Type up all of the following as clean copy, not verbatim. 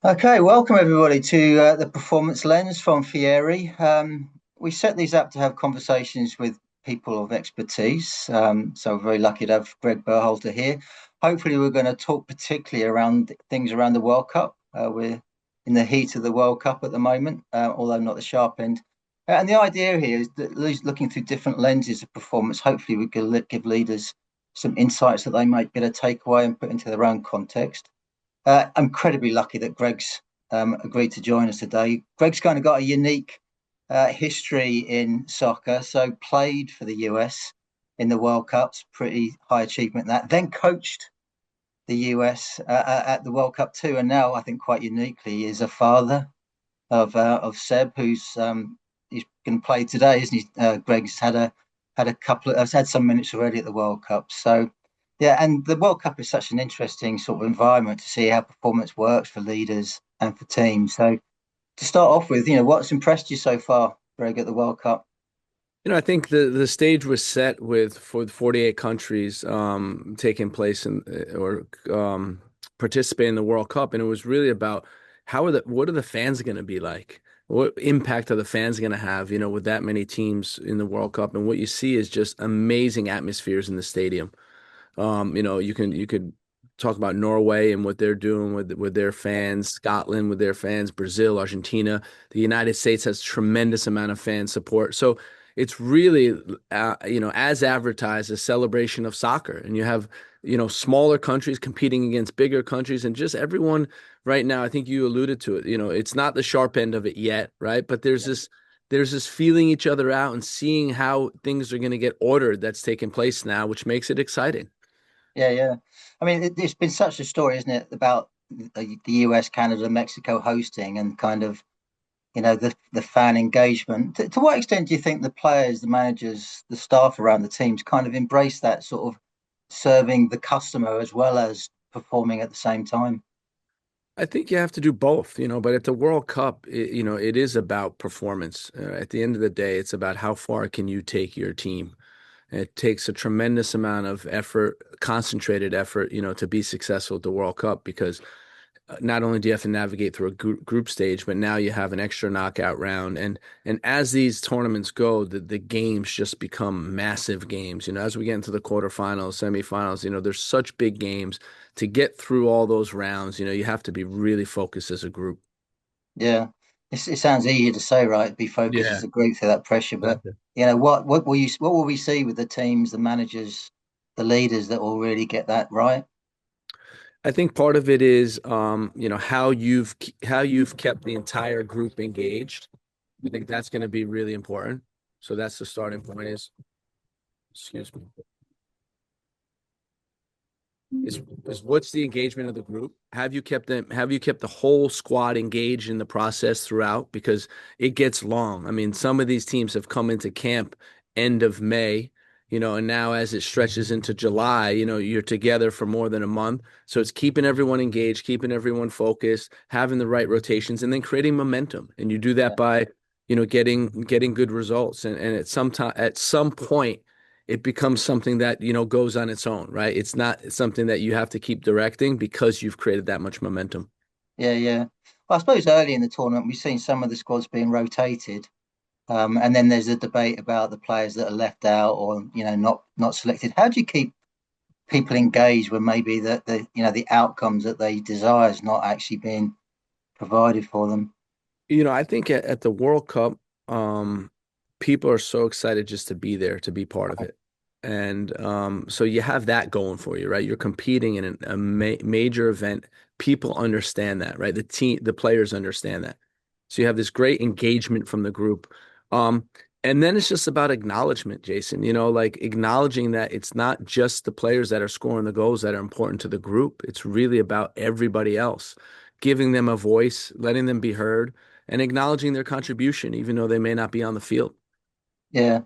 Okay, welcome everybody to the Performance Lens from Fieri. We set these up to have conversations with people of expertise. So we're very lucky to have Gregg Berhalter here. Hopefully, we're going to talk particularly around things around the World Cup. We're in the heat of the World Cup at the moment, although not the sharp end. And the idea here is that looking through different lenses of performance, hopefully we can give leaders some insights that they might be able to take away and put into their own context. I'm incredibly lucky that Gregg's agreed to join us today. Gregg's kind of got a unique history in soccer. So played for the US in the World Cups, pretty high achievement that. Then coached the US at the World Cup too, and now I think quite uniquely is a father of Seb, who's he's going to play today, isn't he? Gregg's had a couple of has had some minutes already at the World Cup, so yeah, and the World Cup is such an interesting sort of environment to see how performance works for leaders and for teams. So to start off with, what's impressed you so far, Greg, at the World Cup? I think the stage was set with for the 48 countries taking place in or participate in the World Cup, and it was really about what are the fans going to be like? What impact are the fans going to have, with that many teams in the World Cup? And what you see is just amazing atmospheres in the stadium. You could talk about Norway and what they're doing with their fans, Scotland with their fans, Brazil, Argentina. The United States has tremendous amount of fan support. So it's really, as advertised, a celebration of soccer. And you have, smaller countries competing against bigger countries, and just everyone right now. I think you alluded to it. It's not the sharp end of it yet, right? But there's this feeling each other out and seeing how things are going to get ordered that's taking place now, which makes it exciting. Yeah, yeah. I mean, it's been such a story, isn't it, about the US, Canada, Mexico hosting and kind of the fan engagement. To what extent do you think the players, the managers, the staff around the teams kind of embrace that sort of serving the customer as well as performing at the same time? I think you have to do both, but at the World Cup, it is about performance. At the end of the day, it's about how far can you take your team. It takes a tremendous amount of effort, concentrated effort, to be successful at the World Cup because not only do you have to navigate through a group stage, but now you have an extra knockout round. And as these tournaments go, the games just become massive games. As we get into the quarterfinals, semifinals, there's such big games. To get through all those rounds, you have to be really focused as a group. Yeah, it sounds easier to say, right? Be focused as Yeah. a group through that pressure, but Exactly. what will we see with the teams, the managers, the leaders that will really get that right? I think part of it is, how you've kept the entire group engaged. I think that's going to be really important. So that's the starting point. Excuse me. Is what's the engagement of the group? Have you kept the whole squad engaged in the process throughout? Because it gets long. I mean, some of these teams have come into camp end of May, and now as it stretches into July, you're together for more than a month. So it's keeping everyone engaged, keeping everyone focused, having the right rotations, and then creating momentum. And you do that Yeah, by, getting good results. And at some point it becomes something that goes on its own, right? It's not something that you have to keep directing because you've created that much momentum. yeah, yeah. Well, I suppose early in the tournament we've seen some of the squads being rotated. And then there's a debate about the players that are left out or not selected. How do you keep people engaged when maybe the outcomes that they desire is not actually being provided for them? I think at the World Cup, people are so excited just to be there, to be part of it. And so you have that going for you, right? You're competing in a major event. People understand that, right? The players understand that. So you have this great engagement from the group. Um, and then it's just about acknowledgement, Jason, like acknowledging that it's not just the players that are scoring the goals that are important to the group. It's really about everybody else, giving them a voice, letting them be heard, and acknowledging their contribution, even though they may not be on the field. Yeah.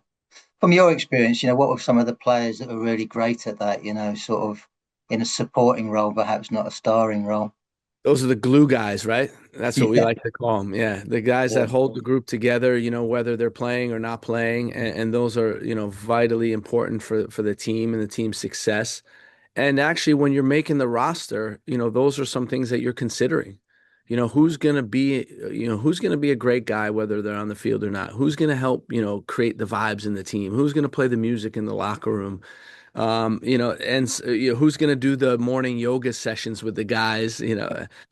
From your experience, what were some of the players that were really great at that? Sort of in a supporting role, perhaps not a starring role. Those are the glue guys, right? That's what we Yeah, like to call them. Yeah. The guys yeah, that hold the group together, whether they're playing or not playing. And those are, vitally important for the team and the team's success. And actually, when you're making the roster, those are some things that you're considering. who's gonna be a great guy, whether they're on the field or not? Who's gonna help, create the vibes in the team? Who's gonna play the music in the locker room? Who's going to do the morning yoga sessions with the guys,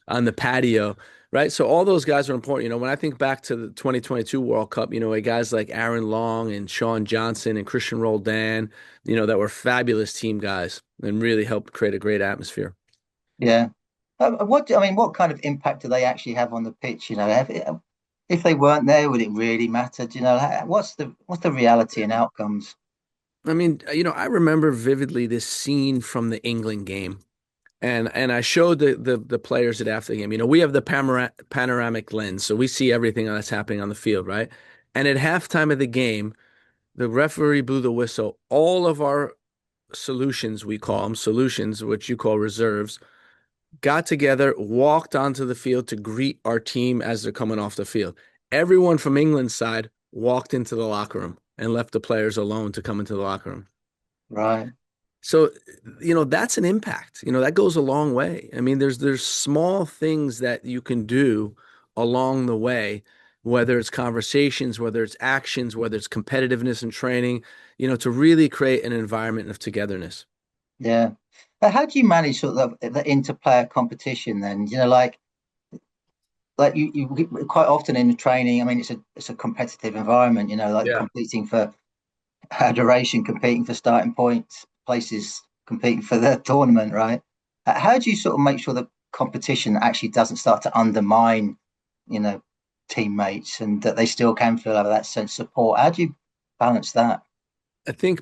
on the patio, right? So all those guys are important. When I think back to the 2022 World Cup, guys like Aaron Long and Sean Johnson and Christian Roldan, that were fabulous team guys and really helped create a great atmosphere. Yeah. I mean, what kind of impact do they actually have on the pitch? If they weren't there, would it really matter? What's the reality and outcomes? I mean, I remember vividly this scene from the England game. And I showed the players it after the game. We have the panoramic lens, so we see everything that's happening on the field, right? And at halftime of the game, the referee blew the whistle. All of our solutions, we call them solutions, which you call reserves, got together, walked onto the field to greet our team as they're coming off the field. Everyone from England's side walked into the locker room and left the players alone to come into the locker room. Right. So, that's an impact. That goes a long way. I mean, there's small things that you can do along the way, whether it's conversations, whether it's actions, whether it's competitiveness and training, to really create an environment of togetherness. Yeah. How do you manage sort of the interplayer competition then? Like you quite often in the training, I mean, it's a competitive environment, like Yeah. competing for adoration, competing for starting points, places competing for the tournament, right? How do you sort of make sure that competition actually doesn't start to undermine, you know, teammates and that they still can feel that sense of support? How do you balance that? I think,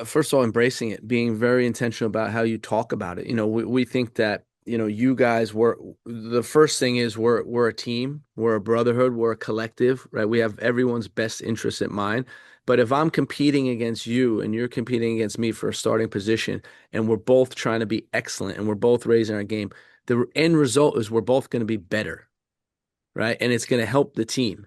first of all, embracing it, being very intentional about how you talk about it. We think that, you guys were the first thing is we're a team, we're a brotherhood, we're a collective, right? We have everyone's best interest in mind. But if I'm competing against you and you're competing against me for a starting position, and we're both trying to be excellent and we're both raising our game, the end result is we're both going to be better, right? And it's going to help the team.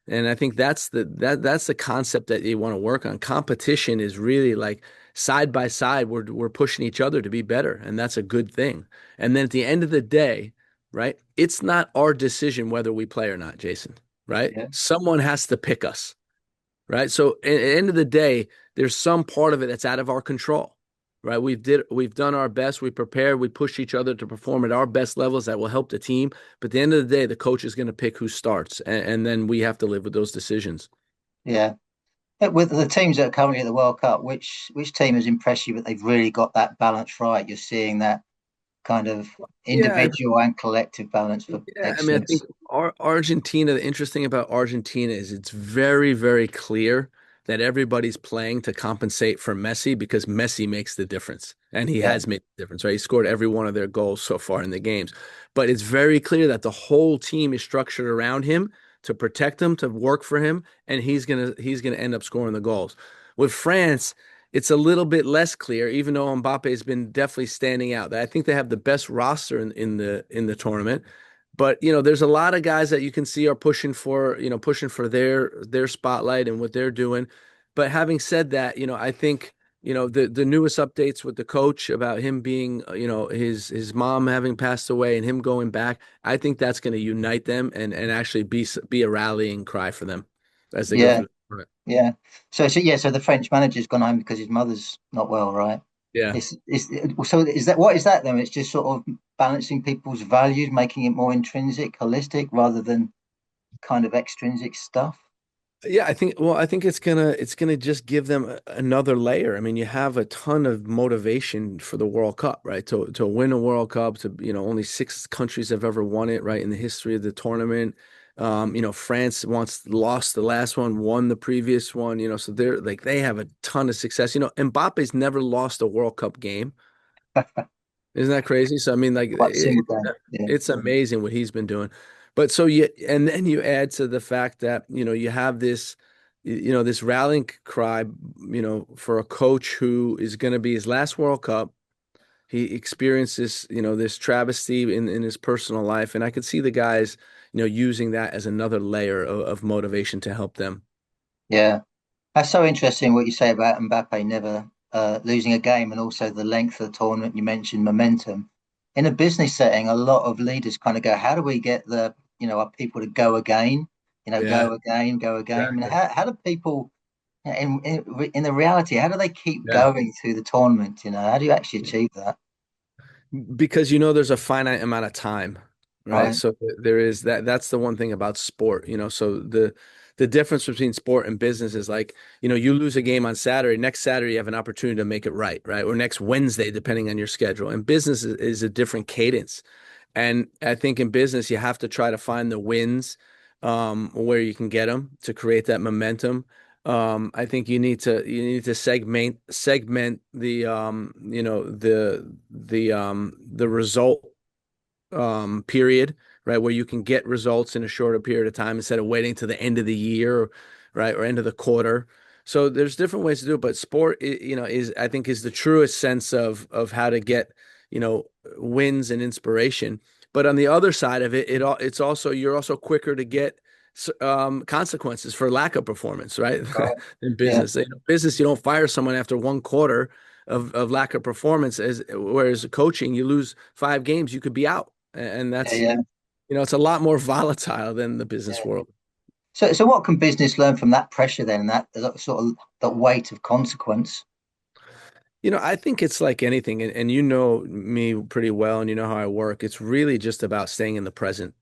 And I think that's the concept that you want to work on. Competition is really like side by side, we're pushing each other to be better, and that's a good thing. And then at the end of the day, right? It's not our decision whether we play or not, Jason, right? Yeah, Someone has to pick us, right? So at the end of the day, there's some part of it that's out of our control, right? We've done our best, we prepared, we pushed each other to perform at our best levels that will help the team. But at the end of the day, the coach is going to pick who starts, and then we have to live with those decisions. yeah. With the teams that are currently at the World Cup, which team has impressed you that they've really got that balance right? You're seeing that kind of Yeah, individual and collective balance for yeah. I mean, I think excellence. Argentina, the interesting thing about Argentina is it's very, very clear that everybody's playing to compensate for Messi because Messi makes the difference. And he Yeah, has made the difference, right? He scored every one of their goals so far in the games. But it's very clear that the whole team is structured around him to protect him, to work for him, and he's gonna end up scoring the goals. With France, it's a little bit less clear, even though Mbappe has been definitely standing out. I think they have the best roster in the tournament. But there's a lot of guys that you can see are pushing for their spotlight and what they're doing. But having said that, I think the newest updates with the coach about him being his mom having passed away and him going back, I think that's going to unite them and actually be a rallying cry for them as they go yeah, through the tournament. yeah. So the French manager's gone home because his mother's not well, right? Yeah. It's so is that what is that then? It's just sort of balancing people's values, making it more intrinsic, holistic, rather than kind of extrinsic stuff. Yeah, I think it's gonna just give them another layer. I mean, you have a ton of motivation for the World Cup, right? To win a World Cup, only six countries have ever won it, right, in the history of the tournament. France once lost the last one, won the previous one, so they have a ton of success. Mbappe's never lost a World Cup game. Isn't that crazy? So I mean, like Quite a single game. Yeah, it's amazing what he's been doing. But and then you add to the fact that you have this rallying cry, for a coach who is going to be his last World Cup. He experienced this travesty in his personal life, and I could see the guys, using that as another layer of motivation to help them. yeah. That's so interesting what you say about Mbappe never losing a game, and also the length of the tournament. You mentioned momentum. in a business setting, a lot of leaders kind of go, how do we get our people to go again? Yeah, Go again, go again. I mean, exactly. how do people in the reality, how do they keep Yeah. going through the tournament? How do you actually achieve that? Because there's a finite amount of time, right? Right. So there is that's the one thing about sport, so the difference between sport and business is like, you lose a game on Saturday, next Saturday you have an opportunity to make it right? Or next Wednesday, depending on your schedule. And business is a different cadence. And I think in business you have to try to find the wins where you can get them to create that momentum. I think you need to segment the result period, right? Where you can get results in a shorter period of time instead of waiting to the end of the year, right? Or end of the quarter. So there's different ways to do it, but sport, is I think is the truest sense of how to get, you know, wins and inspiration. But on the other side of it, it's also you're also quicker to get consequences for lack of performance, right? Right. In Yeah. business, business, you don't fire someone after one quarter of lack of performance, whereas coaching, you lose 5 games, you could be out, and Yeah. that's Yeah. it's a lot more volatile than the business Yeah. world. So what can business learn from that pressure then, and that sort of that weight of consequence? I think it's like anything, and you know me pretty well, and you know how I work. It's really just about staying in the present.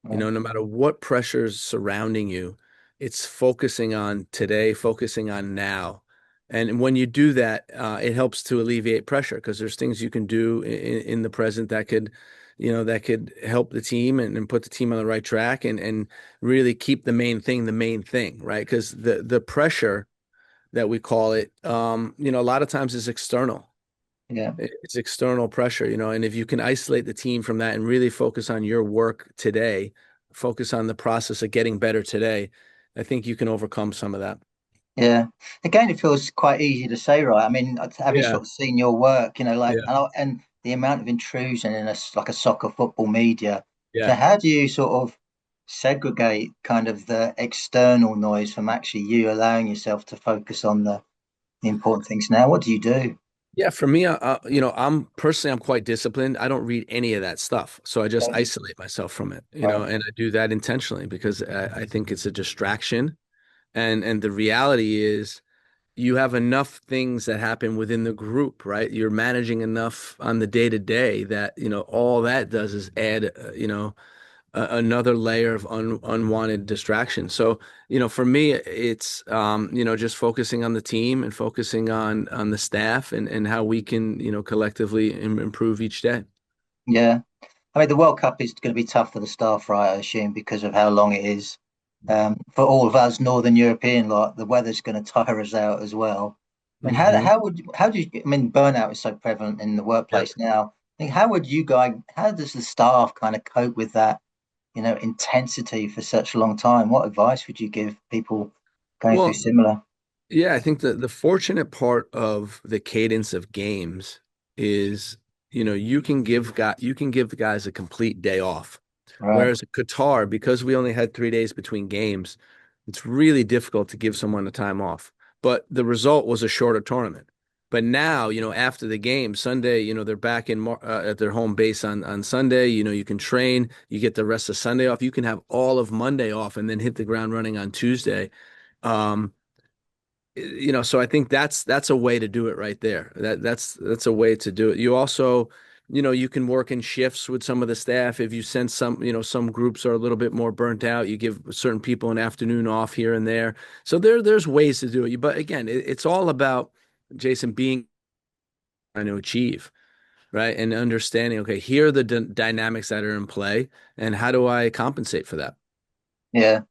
Right. No matter what pressures surrounding you, it's focusing on today, focusing on now. And when you do that, it helps to alleviate pressure because there's things you can do in the present that could help the team and put the team on the right track and really keep the main thing, right? Because the pressure that we call it, a lot of times is external. Yeah. It's external pressure, and if you can isolate the team from that and really focus on your work today, focus on the process of getting better today, I think you can overcome some of that. Yeah. Again, it feels quite easy to say, right? I mean, having Yeah, sort of seen your work, like, yeah, and the amount of intrusion in like a soccer football media. So yeah. how do you sort of segregate kind of the external noise from actually you allowing yourself to focus on the important things now? What do you do? Yeah, for me, I'm quite disciplined. I don't read any of that stuff. So I just Okay. isolate myself from it, Right. and I do that intentionally because I think it's a distraction. And the reality is you have enough things that happen within the group, right? You're managing enough on the day to day that, all that does is add, another layer of unwanted distraction. So, for me, it's, just focusing on the team and focusing on the staff and how we can, collectively improve each day. Yeah. I mean, the World Cup is going to be tough for the staff, right? I assume because of how long it is. For all of us Northern European lot, the weather's going to tire us out as well. I mean, Hmm. how do you? I mean, burnout is so prevalent in the Yep. workplace now. I think how does the staff kind of cope with that, intensity for such a long time? What advice would you give people going through Well, similar? yeah, I think the fortunate part of the cadence of games is, you can give the guys a complete day off. Right. Whereas at Qatar, because we only had 3 days between games, it's really difficult to give someone the time off. But the result was a shorter tournament. But now, after the game, Sunday, they're back at their home base on Sunday. You can train, you get the rest of Sunday off. You can have all of Monday off and then hit the ground running on Tuesday. Um, so I think that's a way to do it right there. That's a way to do it. You also, you can work in shifts with some of the staff. If you sense some groups are a little bit more burnt out, you give certain people an afternoon off here and there. So there's ways to do it. But again, it's all about Jason being trying to achieve, right? And understanding, okay, here are the dynamics that are in play, and how do I compensate for that? Yeah.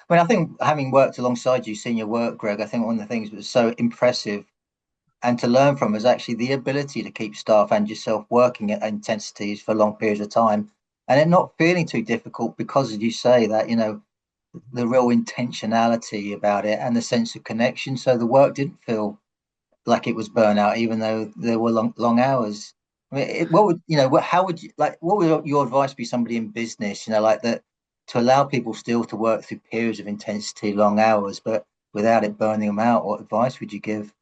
I mean, I think having worked alongside you, seen your work, Greg, I think one of the things that was so impressive and to learn from is actually the ability to keep staff and yourself working at intensities for long periods of time and it not feeling too difficult because, as you say, that, the real intentionality about it and the sense of connection. So the work didn't feel like it was burnout, even though there were long hours. I mean, what would how would you like? What would your advice be? Somebody in business, like that, to allow people still to work through periods of intensity, long hours, but without it burning them out. What advice would you give?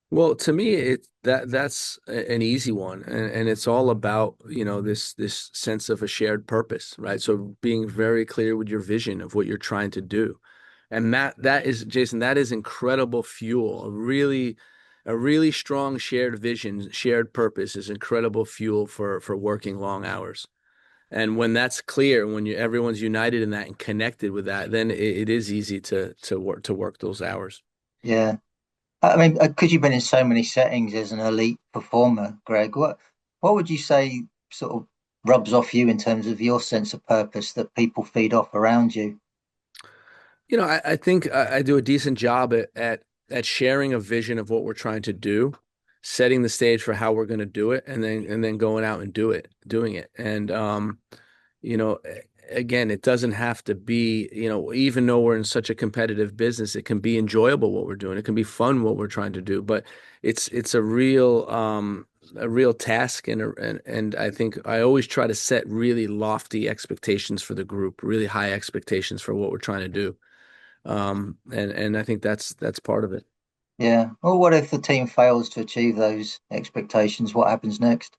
Well, to me, that's an easy one, and it's all about, this sense of a shared purpose, right? So being very clear with your vision of what you're trying to do, and that is, Jason, that is incredible fuel. A really strong shared vision, shared purpose is incredible fuel for working long hours. And when that's clear, when everyone's united in that and connected with that, then it is easy to work those hours. Yeah. I mean, because you've been in so many settings as an elite performer, Greg, what would you say sort of rubs off you in terms of your sense of purpose that people feed off around you? I think I do a decent job at sharing a vision of what we're trying to do, setting the stage for how we're going to do it, and then going out and doing it. And again, it doesn't have to be, even though we're in such a competitive business, it can be enjoyable what we're doing. It can be fun what we're trying to do, but it's a real task, and I think I always try to set really lofty expectations for the group, really high expectations for what we're trying to do. And I think that's part of it. Yeah. Well, what if the team fails to achieve those expectations? What happens next?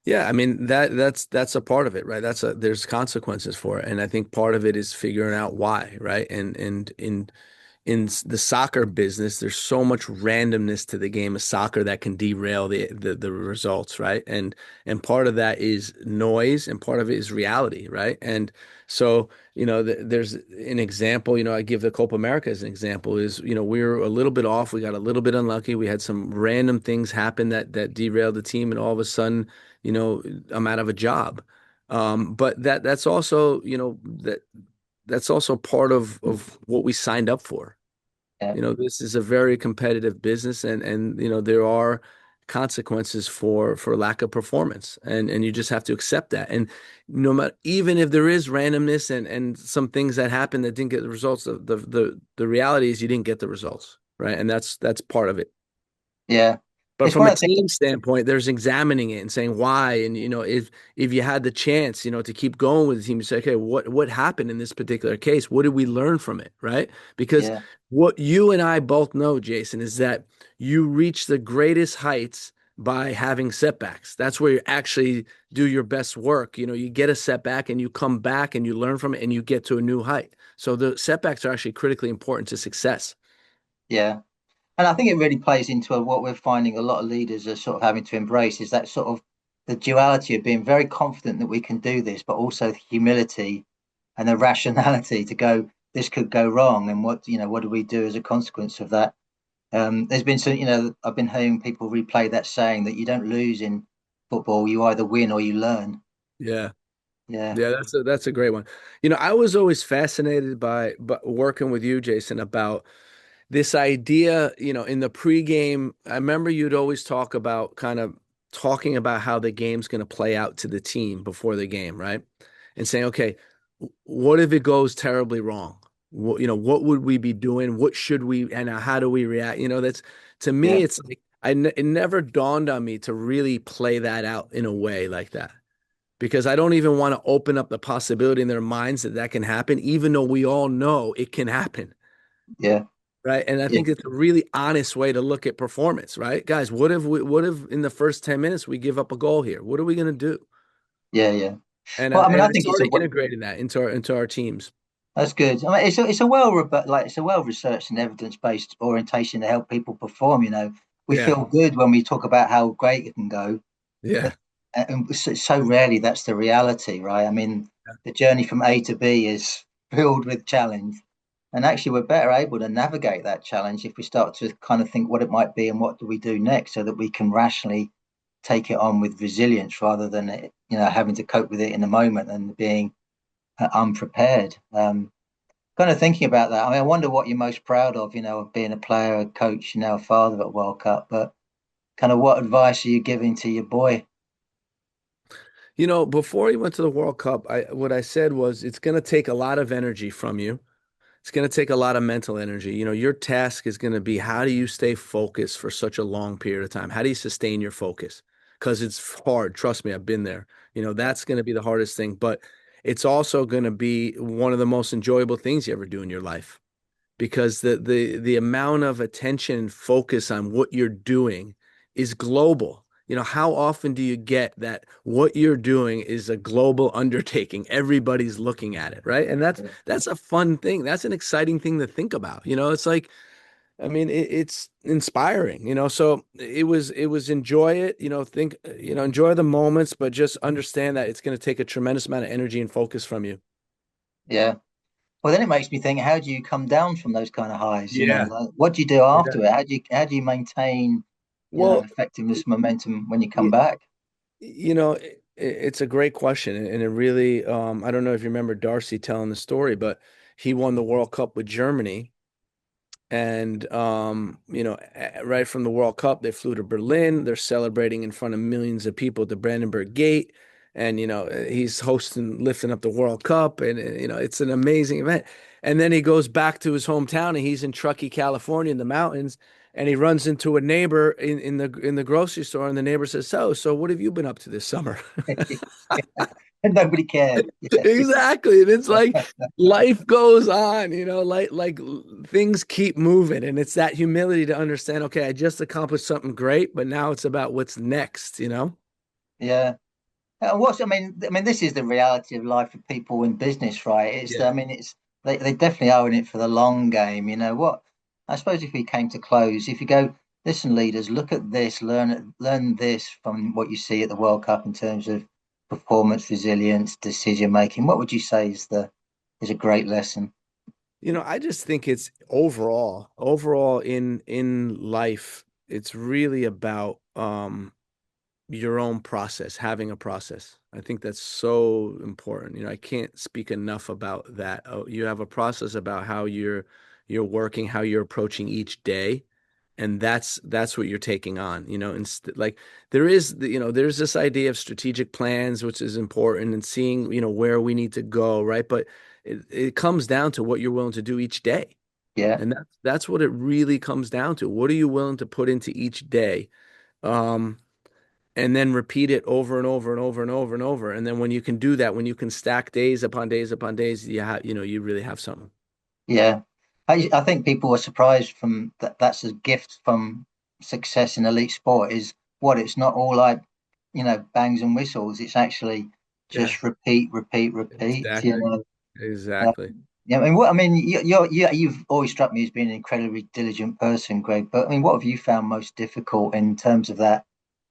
Yeah, I mean that's a part of it, right? There's consequences for it, and I think part of it is figuring out why, right? And in the soccer business, there's so much randomness to the game of soccer that can derail the results, right? And part of that is noise, and part of it is reality, right? And so, there's an example, I give the Copa America as an example, is, we were a little bit off, we got a little bit unlucky, we had some random things happen that derailed the team, and all of a sudden, I'm out of a job. But that's also, that's also part of what we signed up for. Yeah. This is a very competitive business, and there are consequences for lack of performance, and you just have to accept that. And no matter, even if there is randomness and some things that happen that didn't get the results, the reality is you didn't get the results, right? And that's part of it. Yeah. But It's from one a of the things. team standpoint, there's examining it and saying why. And if you had the chance, to keep going with the team, you say, okay, what happened in this particular case? What did we learn from it? Right? Because Yeah. what you and I both know, Jason, is that you reach the greatest heights by having setbacks. That's where you actually do your best work. You get a setback and you come back and you learn from it and you get to a new height. So the setbacks are actually critically important to success. Yeah. And I think it really plays into what we're finding a lot of leaders are sort of having to embrace is that sort of the duality of being very confident that we can do this, but also the humility and the rationality to go, this could go wrong. And what do we do as a consequence of that? There's been some, I've been hearing people replay that saying that you don't lose in football, you either win or you learn. Yeah. Yeah. Yeah, that's a great one. I was always fascinated by working with you, Jason, about this idea, in the pregame. I remember you'd always talk about kind of talking about how the game's going to play out to the team before the game, right? And saying, okay, what if it goes terribly wrong? What would we be doing? What should we, and how do we react? That's, to me, Yeah. it's like it never dawned on me to really play that out in a way like that, because I don't even want to open up the possibility in their minds that can happen, even though we all know it can happen. Yeah. Right. And I Yeah. think it's a really honest way to look at performance, right? Guys, what if in the first 10 minutes we give up a goal here? What are we going to do? Yeah. Yeah. And Well, I, I mean, and I I think it's sort of integrated that into our teams. that's good. I mean, it's a well like it's a well researched and evidence based orientation to help people perform. We Yeah. feel good when we talk about how great it can go, Yeah. but and so rarely that's the reality, right? I mean, the journey from A to B is filled with challenge, and actually, we're better able to navigate that challenge if we start to kind of think what it might be and what do we do next, so that we can rationally take it on with resilience rather than having to cope with it in the moment and being unprepared. Kind of thinking about that. I mean, I wonder what you're most proud of being a player, a coach, a father at World Cup. But kind of what advice are you giving to your boy? Before he went to the World Cup, what I said was it's going to take a lot of energy from you. It's going to take a lot of mental energy. Your task is going to be, how do you stay focused for such a long period of time? How do you sustain your focus? Because it's hard. Trust me, I've been there. That's going to be the hardest thing, but it's also going to be one of the most enjoyable things you ever do in your life. because the amount of attention and focus on what you're doing is global. You know, how often do you get that what you're doing is a global undertaking? Everybody's looking at it, right? And that's a fun thing. That's an exciting thing to think about. You know, it's like, I mean, it's inspiring, you know. So it was enjoy it, you know, think, you know, enjoy the moments, but just understand that it's going to take a tremendous amount of energy and focus from you. Yeah. Well, then it makes me think, how do you come down from those kind of highs? You know, Yeah. like, what do you do Yeah. after it? How do you maintain, Well, effectiveness, momentum when you come y- back? you know, it's a great question, and it really, I don't know if you remember Darcy telling the story, but he won the World Cup with Germany. And you know, right from the World Cup, they flew to Berlin. They're celebrating in front of millions of people at the Brandenburg Gate. And you know, he's hosting, lifting up the World Cup, and you know, it's an amazing event. And then he goes back to his hometown, and he's in Truckee, California, in the mountains, and he runs into a neighbor in the grocery store, and the neighbor says, "So what have you been up to this summer?" And nobody cared. Yeah. Exactly. And it's like life goes on, you know, like things keep moving. And it's that humility to understand, okay, I just accomplished something great, but now it's about what's next, you know? Yeah. I mean, this is the reality of life for people in business, right? Yeah. I mean, they definitely are in it for the long game. You know what? I suppose if we came to close, if you go, listen, leaders, look at this, learn this from what you see at the World Cup in terms of performance, resilience, decision making. What would you say is a great lesson? You know, I just think it's overall in life, it's really about your own process, having a process. I think that's so important. You know, I can't speak enough about that. Oh, you have a process about how you're working, how you're approaching each day, and that's what you're taking on. You know, like you know, there's this idea of strategic plans, which is important, and seeing, you know, where we need to go, right? But it comes down to what you're willing to do each day, Yeah, and that's what it really comes down to. What are you willing to put into each day? Um, and then repeat it over and over and over and over and over. And then when you can do that, when you can stack days upon days upon days, you know, you really have something. yeah. I think people were surprised from that. That's a gift from success in elite sport. Is what it's not all like, bangs and whistles. It's actually Yeah, just repeat, repeat, repeat. exactly. Uh, Exactly. yeah. I mean, you've always struck me as being an incredibly diligent person, Greg. But I mean, what have you found most difficult in terms of that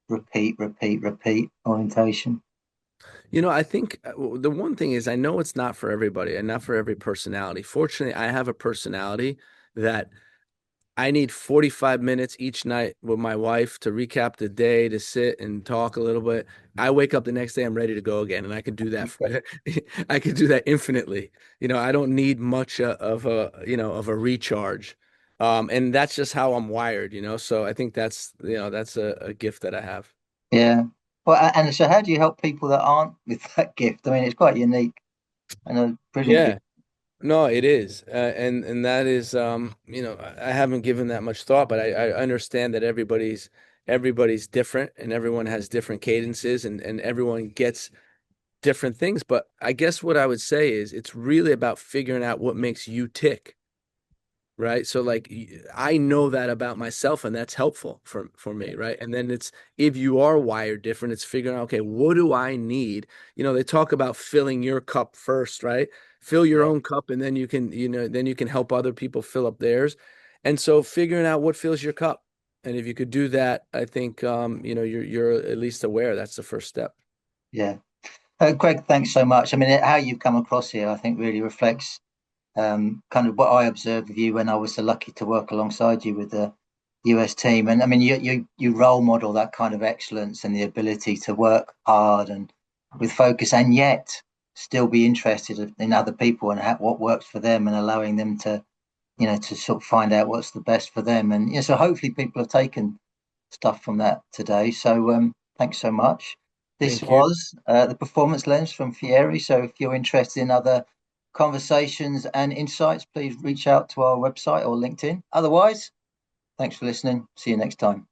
repeat, repeat, repeat orientation? You know, I think the one thing is I know it's not for everybody and not for every personality. Fortunately, I have a personality that I need 45 minutes each night with my wife to recap the day, to sit and talk a little bit. I wake up the next day, I'm ready to go again, and I could do that. I could do that infinitely. You know, I don't need much of a, you know, of a recharge. And that's just how I'm wired, you know. So I think that's, you know, that's a gift that I have. Yeah. Well, and so how do you help people that aren't with that gift? I mean, it's quite unique and a brilliant gift. Yeah. No, it is, and that is, you know, I haven't given that much thought, but I understand that everybody's different, and everyone has different cadences, and everyone gets different things. But I guess what I would say is it's really about figuring out what makes you tick. Right. So like I know that about myself, and that's helpful for me, right? And then it's, if you are wired different, it's figuring out, okay, what do I need? You know, they talk about filling your cup first, right? Fill your Yeah. own cup, and then you can, you know, then you can help other people fill up theirs. And so figuring out what fills your cup. And if you could do that, I think you know, you're at least aware. That's the first step. Yeah. Greg, thanks so much. I mean, how you've come across here, I think, really reflects kind of what I observed of you when I was so lucky to work alongside you with the US team. And I mean, you role model that kind of excellence and the ability to work hard and with focus, and yet still be interested in other people and what works for them, and allowing them to, to sort of find out what's the best for them. And so hopefully people have taken stuff from that today. So thanks so much. This Thank you. was the Performance Lens from Fieri. So if you're interested in other conversations and insights, please reach out to our website or LinkedIn. Otherwise, thanks for listening. See you next time.